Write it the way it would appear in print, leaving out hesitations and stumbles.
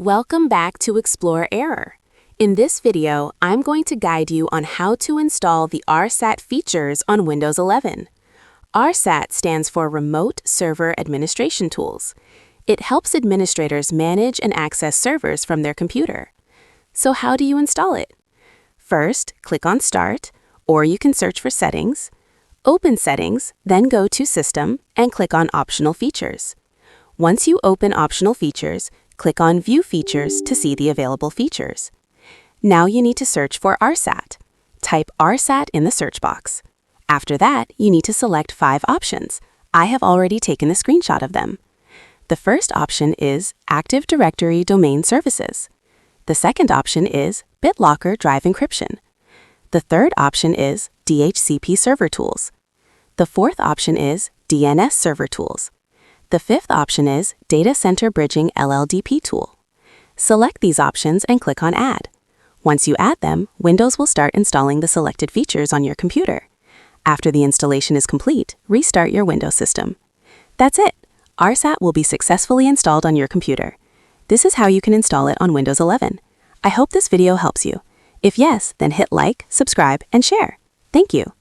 Welcome back to Explore Error. In this video, I'm going to guide you on how to install the RSAT features on Windows 11. RSAT stands for Remote Server Administration Tools. It helps administrators manage and access servers from their computer. So how do you install it? First, click on Start, or you can search for Settings. Open Settings, then go to System and click on Optional Features. Once you open Optional Features, click on View Features to see the available features. Now you need to search for RSAT. Type RSAT in the search box. After that, you need to select 5 options. I have already taken a screenshot of them. The first option is Active Directory Domain Services. The second option is BitLocker Drive Encryption. The third option is DHCP Server Tools. The fourth option is DNS Server Tools. The fifth option is Data Center Bridging LLDP Tool. Select these options and click on Add. Once you add them, Windows will start installing the selected features on your computer. After the installation is complete, restart your Windows system. That's it! RSAT will be successfully installed on your computer. This is how you can install it on Windows 11. I hope this video helps you. If yes, then hit like, subscribe, and share. Thank you.